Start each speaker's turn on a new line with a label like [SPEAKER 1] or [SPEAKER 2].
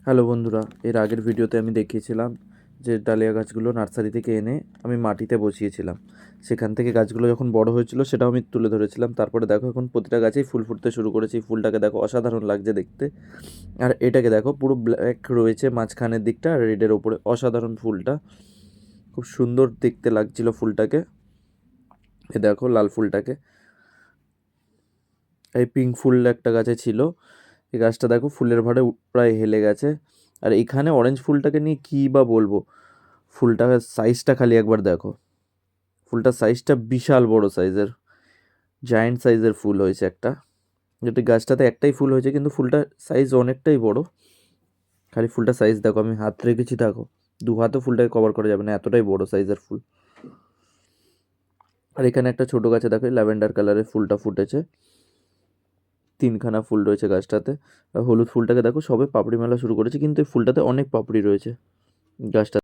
[SPEAKER 1] Hello বন্ধুরা, এর আগের ভিডিওতে আমি দেখিয়েছিলাম যে ডালিয়া গাছগুলো নার্সারি থেকে এনে আমি মাটিতে বসিয়েছিলাম। সেখান থেকে গাছগুলো যখন বড় হয়েছিল সেটাও আমি তুলে ধরেছিলাম। তারপরে দেখো এখন প্রতিটা গাছেই ফুল ফুটতে শুরু করেছে। এই ফুলটাকে দেখো, অসাধারণ লাগছে দেখতে। আর এটাকে দেখো, পুরো ব্ল্যাক রয়েছে মাঝখানের দিকটা আর রেডের ওপরে, অসাধারণ ফুলটা, খুব সুন্দর দেখতে লাগছিল ফুলটাকে। এ দেখো লাল ফুলটাকে। এই পিঙ্ক ফুল একটা গাছে ছিল, এই গাছটা দেখো ফুলের ভারে প্রায় হেলে গেছে। আর এখানে অরেঞ্জ ফুলটাকে নিয়ে কী বা বলবো, ফুলটার সাইজটা খালি একবার দেখো। ফুলটার সাইজটা বিশাল বড় সাইজের, জায়ান্ট সাইজের ফুল হয়েছে একটা। যেটি গাছটাতে একটাই ফুল হয়েছে কিন্তু ফুলটার সাইজ অনেকটাই বড়। খালি ফুলটার সাইজ দেখো, আমি হাত রেখেছি দেখো, দু হাতও ফুলটাকে কভার করা যাবে না, এতটাই বড় সাইজের ফুল। আর এখানে একটা ছোট গাছে দেখো ল্যাভেন্ডার কালারের ফুলটা ফুটেছে, তিনখানা ফুল রয়েছে গাছটাতে। আর হলুদ ফুলটাকে দেখো সবে পাপড়ি মেলা শুরু করেছে, কিন্তু এই ফুলটাতে অনেক পাপড়ি রয়েছে গাছটা।